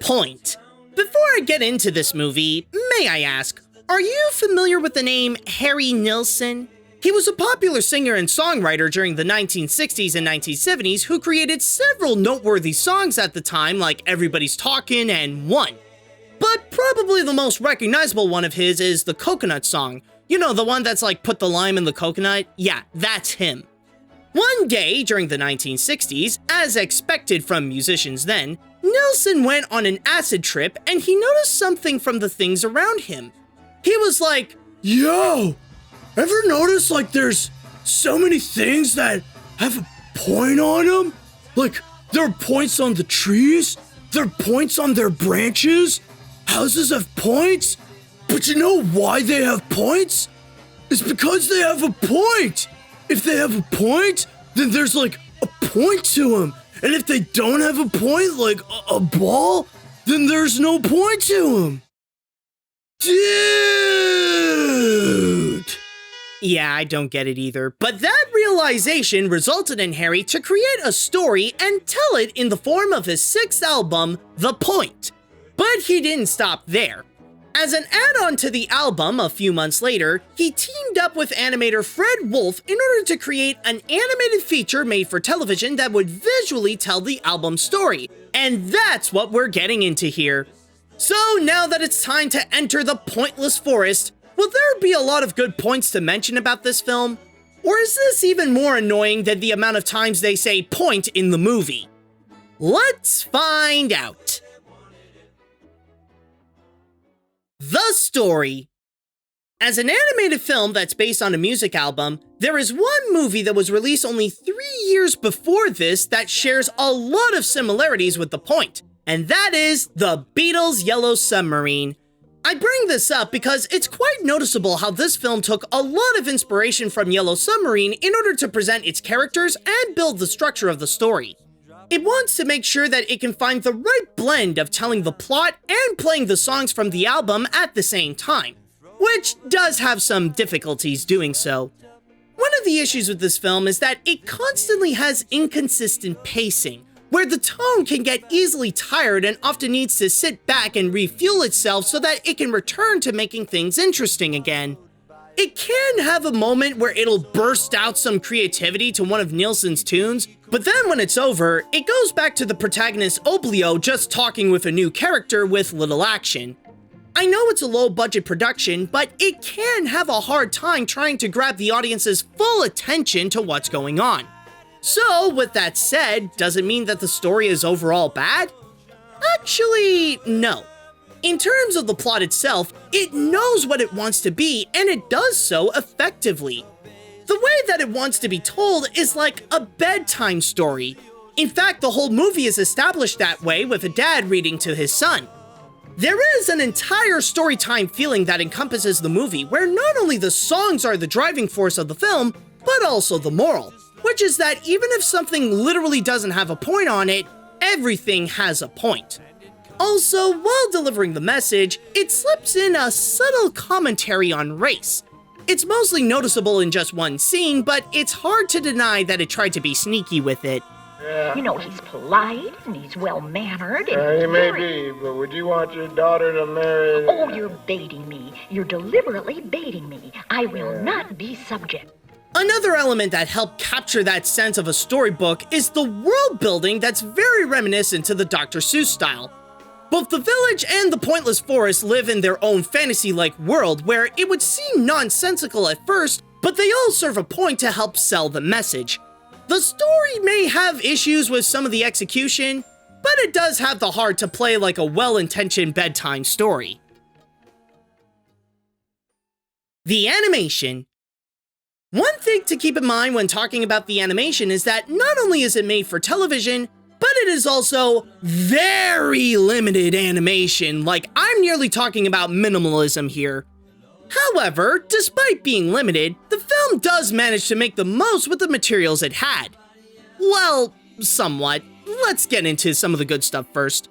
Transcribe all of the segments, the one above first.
Point. Before I get into this movie, may I ask, are you familiar with the name Harry Nilsson? He was a popular singer and songwriter during the 1960s and 1970s who created several noteworthy songs at the time like Everybody's Talkin' and One. But probably the most recognizable one of his is the Coconut song. You know, the one that's like put the lime in the coconut? Yeah, that's him. One day during the 1960s, as expected from musicians then, Nilsson went on an acid trip and he noticed something from the things around him. He was like, "Yo, ever notice like there's so many things that have a point on them? Like there are points on the trees, there are points on their branches, houses have points, but you know why they have points? It's because they have a point. If they have a point, then there's like a point to them. And if they don't have a point, like a ball, then there's no point to them." Dude! Yeah, I don't get it either. But that realization resulted in Harry to create a story and tell it in the form of his sixth album, The Point. But he didn't stop there. As an add-on to the album a few months later, he teamed up with animator Fred Wolf in order to create an animated feature made for television that would visually tell the album's story. And that's what we're getting into here. So now that it's time to enter the pointless forest, will there be a lot of good points to mention about this film? Or is this even more annoying than the amount of times they say point in the movie? Let's find out. The story. As an animated film that's based on a music album, there is one movie that was released only 3 years before this that shares a lot of similarities with The Point, and that is The Beatles' Yellow Submarine. I bring this up because it's quite noticeable how this film took a lot of inspiration from Yellow Submarine in order to present its characters and build the structure of the story. It wants to make sure that it can find the right blend of telling the plot and playing the songs from the album at the same time, which does have some difficulties doing so. One of the issues with this film is that it constantly has inconsistent pacing, where the tone can get easily tired and often needs to sit back and refuel itself so that it can return to making things interesting again. It can have a moment where it'll burst out some creativity to one of Nilsson's tunes, but then when it's over, it goes back to the protagonist Oblio just talking with a new character with little action. I know it's a low-budget production, but it can have a hard time trying to grab the audience's full attention to what's going on. So, with that said, does it mean that the story is overall bad? Actually, no. In terms of the plot itself, it knows what it wants to be, and it does so effectively. The way that it wants to be told is like a bedtime story. In fact, the whole movie is established that way with a dad reading to his son. There is an entire storytime feeling that encompasses the movie, where not only the songs are the driving force of the film, but also the moral, which is that even if something literally doesn't have a point on it, everything has a point. Also, while delivering the message, it slips in a subtle commentary on race. It's mostly noticeable in just one scene, but it's hard to deny that it tried to be sneaky with it. You know, he's polite, and he's well-mannered, and he may be, but would you want your daughter to marry... Oh, you're baiting me. You're deliberately baiting me. I will not be subject. Another element that helped capture that sense of a storybook is the world building that's very reminiscent to the Dr. Seuss style. Both the village and the pointless forest live in their own fantasy-like world where it would seem nonsensical at first, but they all serve a point to help sell the message. The story may have issues with some of the execution, but it does have the heart to play like a well-intentioned bedtime story. The animation. One thing to keep in mind when talking about the animation is that not only is it made for television, but it is also very limited animation, like I'm nearly talking about minimalism here. However, despite being limited, the film does manage to make the most with the materials it had. Well, somewhat. Let's get into some of the good stuff first.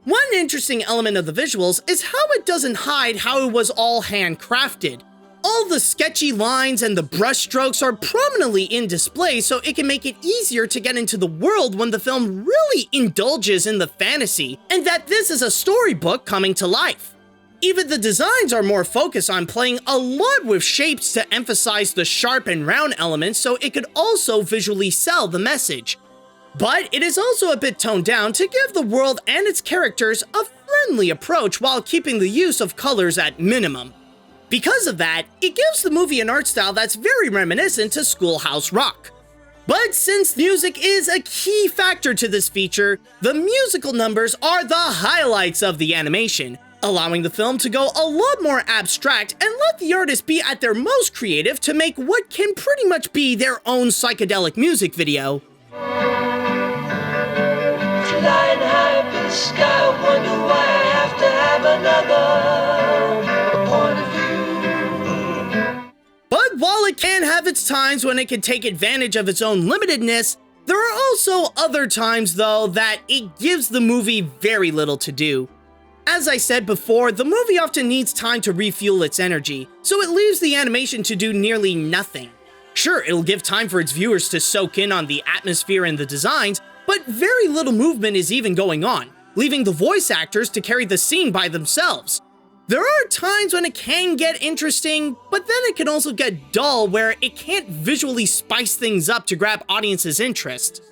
One interesting element of the visuals is how it doesn't hide how it was all handcrafted. All the sketchy lines and the brushstrokes are prominently in display, so it can make it easier to get into the world when the film really indulges in the fantasy, and that this is a storybook coming to life. Even the designs are more focused on playing a lot with shapes to emphasize the sharp and round elements so it could also visually sell the message. But it is also a bit toned down to give the world and its characters a friendly approach while keeping the use of colors at minimum. Because of that, it gives the movie an art style that's very reminiscent to Schoolhouse Rock. But since music is a key factor to this feature, the musical numbers are the highlights of the animation, allowing the film to go a lot more abstract and let the artists be at their most creative to make what can pretty much be their own psychedelic music video. Flying high up in the sky, wonder why I have to have another point of view. But while it can have its times when it can take advantage of its own limitedness, there are also other times, though, that it gives the movie very little to do. As I said before, the movie often needs time to refuel its energy, so it leaves the animation to do nearly nothing. Sure, it'll give time for its viewers to soak in on the atmosphere and the designs, but very little movement is even going on, leaving the voice actors to carry the scene by themselves. There are times when it can get interesting, but then it can also get dull where it can't visually spice things up to grab audiences' interest.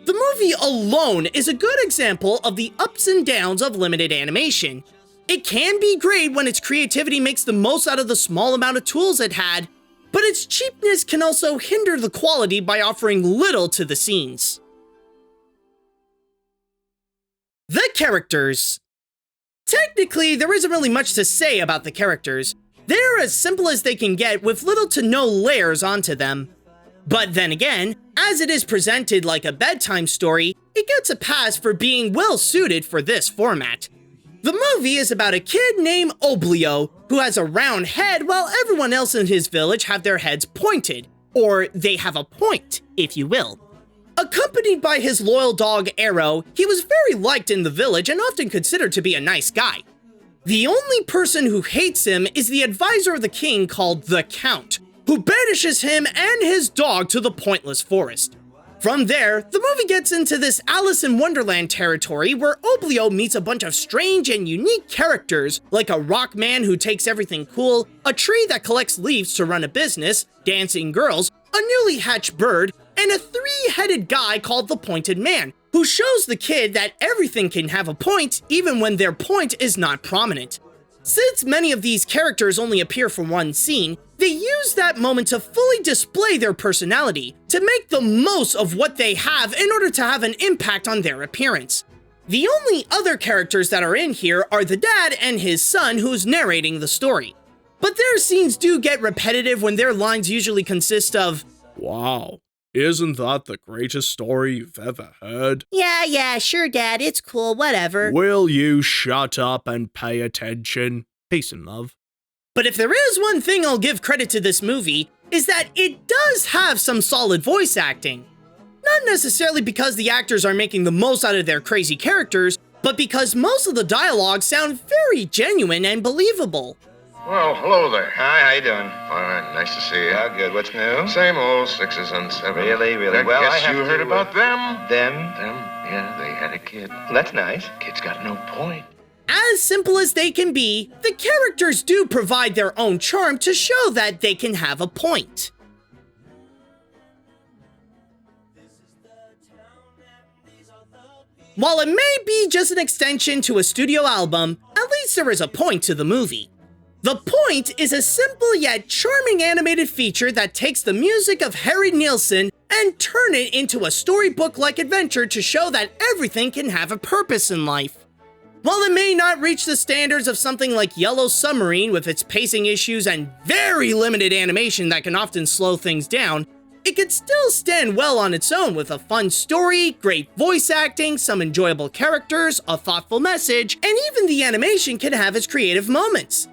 The movie alone is a good example of the ups and downs of limited animation. It can be great when its creativity makes the most out of the small amount of tools it had, but its cheapness can also hinder the quality by offering little to the scenes. The characters. Technically, there isn't really much to say about the characters. They're as simple as they can get with little to no layers onto them. But then again, as it is presented like a bedtime story, it gets a pass for being well suited for this format. The movie is about a kid named Oblio, who has a round head while everyone else in his village have their heads pointed, or they have a point, if you will. Accompanied by his loyal dog Arrow, he was very liked in the village and often considered to be a nice guy. The only person who hates him is the advisor of the king called the Count, who banishes him and his dog to the pointless forest. From there, the movie gets into this Alice in Wonderland territory where Oblio meets a bunch of strange and unique characters, like a rock man who takes everything cool, a tree that collects leaves to run a business, dancing girls, a newly hatched bird, and a three-headed guy called the Pointed Man, who shows the kid that everything can have a point even when their point is not prominent. Since many of these characters only appear for one scene, they use that moment to fully display their personality, to make the most of what they have in order to have an impact on their appearance. The only other characters that are in here are the dad and his son who's narrating the story. But their scenes do get repetitive when their lines usually consist of, "Wow, isn't that the greatest story you've ever heard? Yeah, sure dad, it's cool, whatever." Will you shut up and pay attention? Peace and love. But if there is one thing I'll give credit to this movie, is that it does have some solid voice acting. Not necessarily because the actors are making the most out of their crazy characters, but because most of the dialogue sound very genuine and believable. Well, hello there. Hi, how you doing? Fine, nice to see you. Yeah, good. What's new? Same old sixes and sevens. Really? I Well, guess I have you to, heard about them? Them? Them? Yeah, they had a kid. That's nice. Kid's got no point. As simple as they can be, the characters do provide their own charm to show that they can have a point. While it may be just an extension to a studio album, at least there is a point to the movie. The point is a simple yet charming animated feature that takes the music of Harry Nilsson and turn it into a storybook-like adventure to show that everything can have a purpose in life. While it may not reach the standards of something like Yellow Submarine with its pacing issues and very limited animation that can often slow things down, it could still stand well on its own with a fun story, great voice acting, some enjoyable characters, a thoughtful message, and even the animation can have its creative moments.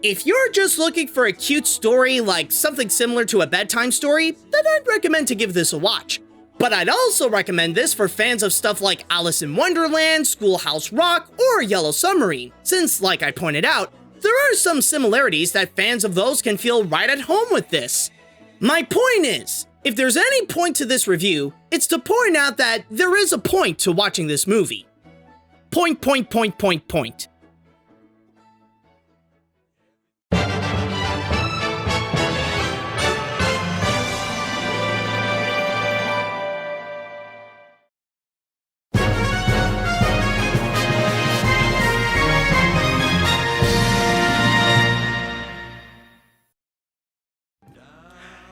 If you're just looking for a cute story like something similar to a bedtime story, then I'd recommend to give this a watch. But I'd also recommend this for fans of stuff like Alice in Wonderland, Schoolhouse Rock, or Yellow Submarine, since, like I pointed out, there are some similarities that fans of those can feel right at home with this. My point is, if there's any point to this review, it's to point out that there is a point to watching this movie. Point.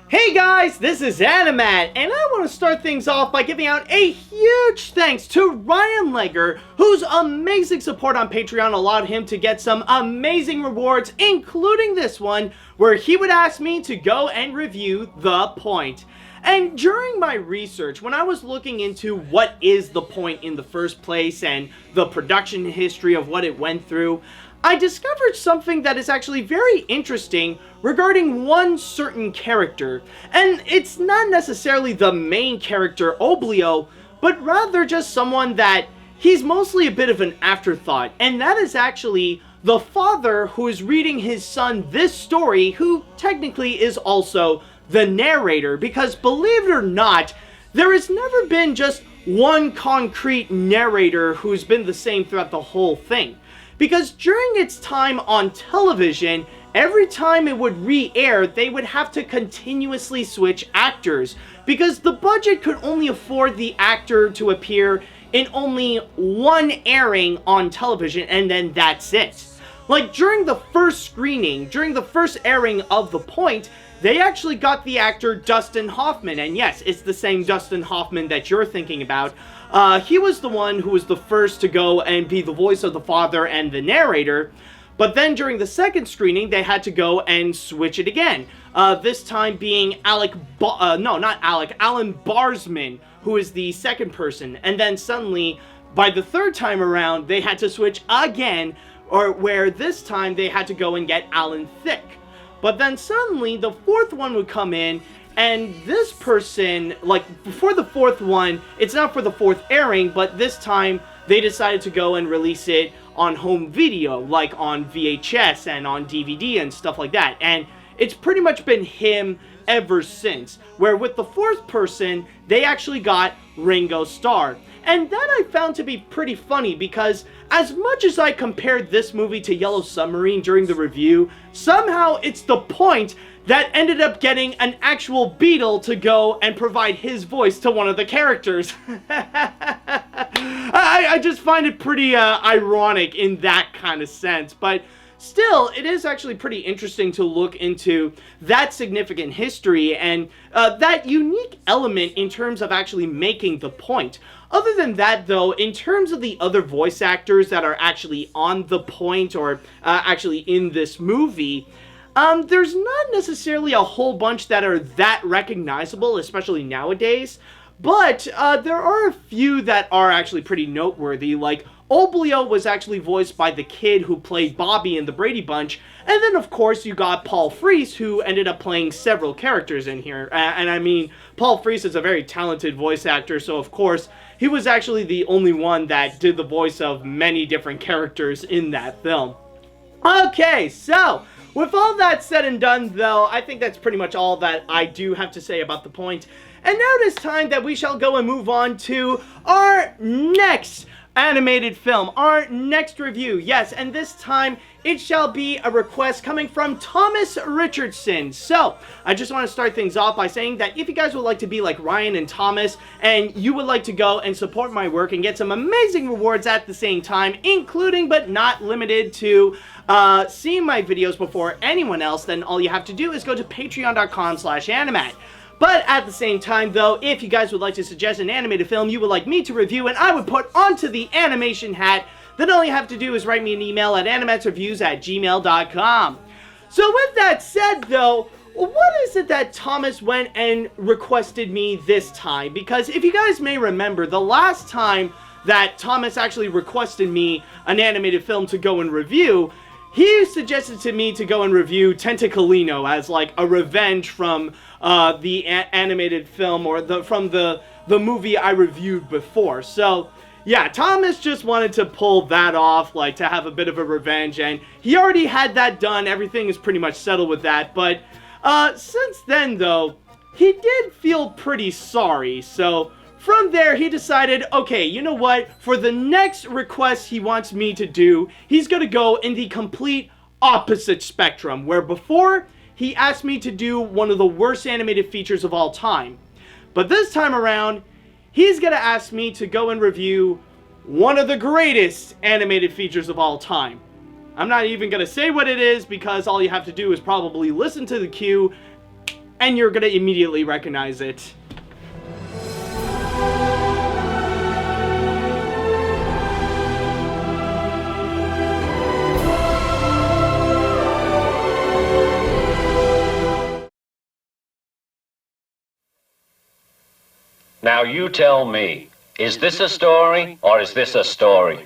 Hey guys, this is AniMat, and I want to start things off by giving out a huge thanks to Ryan Legger, whose amazing support on Patreon allowed him to get some amazing rewards, including this one, where he would ask me to go and review The Point. And during my research, when I was looking into what is The Point in the first place and the production history of what it went through, I discovered something that is actually very interesting regarding one certain character, and it's not necessarily the main character, Oblio, but rather just someone that he's mostly a bit of an afterthought, and that is actually the father who is reading his son this story, who technically is also the narrator, because believe it or not, there has never been just one concrete narrator who's been the same throughout the whole thing. Because during its time on television, every time it would re-air, they would have to continuously switch actors, because the budget could only afford the actor to appear in only one airing on television, and then that's it. Like during the first screening, during the first airing of The Point, they actually got the actor Dustin Hoffman, and yes, it's the same Dustin Hoffman that you're thinking about. He was the one who was the first to go and be the voice of the father and the narrator, but then during the second screening, they had to go and switch it again. This time being Alan Barsman, who is the second person, and then suddenly, by the third time around, they had to switch again, or where this time they had to go and get Alan Thicke. But then suddenly, the fourth one would come in, and this person, like, before the fourth one, it's not for the fourth airing, but this time, they decided to go and release it on home video, like on VHS and on DVD and stuff like that. And it's pretty much been him ever since, where with the fourth person, they actually got Ringo Starr. And that I found to be pretty funny, because as much as I compared this movie to Yellow Submarine during the review, somehow it's The Point that ended up getting an actual Beatle to go and provide his voice to one of the characters. I just find it pretty ironic in that kind of sense, but still, it is actually pretty interesting to look into that significant history and that unique element in terms of actually making The Point. Other than that, though, in terms of the other voice actors that are actually on The Point or actually in this movie, there's not necessarily a whole bunch that are that recognizable, especially nowadays, but there are a few that are actually pretty noteworthy. Like, Oblio was actually voiced by the kid who played Bobby in the Brady Bunch, and then of course you got Paul Frees, who ended up playing several characters in here, and I mean, Paul Frees is a very talented voice actor, so of course he was actually the only one that did the voice of many different characters in that film. Okay, so with all that said and done, though, I think that's pretty much all that I do have to say about The Point. And now it is time that we shall go and move on to our next animated film, our next review. Yes, and this time it shall be a request coming from Thomas Richardson. So, I just want to start things off by saying that if you guys would like to be like Ryan and Thomas, and you would like to go and support my work and get some amazing rewards at the same time, including but not limited to seeing my videos before anyone else, then all you have to do is go to patreon.com/animat. But at the same time, though, if you guys would like to suggest an animated film you would like me to review and I would put onto the animation hat, then all you have to do is write me an email at animatsreviews@gmail.com. So with that said, though, what is it that Thomas went and requested me this time? Because if you guys may remember, the last time that Thomas actually requested me an animated film to go and review, he suggested to me to go and review Tentacolino as like a revenge from the animated film or from the movie I reviewed before. So Yeah, Thomas just wanted to pull that off, like to have a bit of a revenge, and he already had that done. Everything is pretty much settled with that, but since then though, he did feel pretty sorry, so from there he decided, okay, you know what, for the next request he wants me to do, he's gonna go in the complete opposite spectrum, where before, he asked me to do one of the worst animated features of all time. But this time around, he's gonna ask me to go and review one of the greatest animated features of all time. I'm not even gonna say what it is because all you have to do is probably listen to the cue and you're gonna immediately recognize it. Now you tell me, is this a story or is this a story?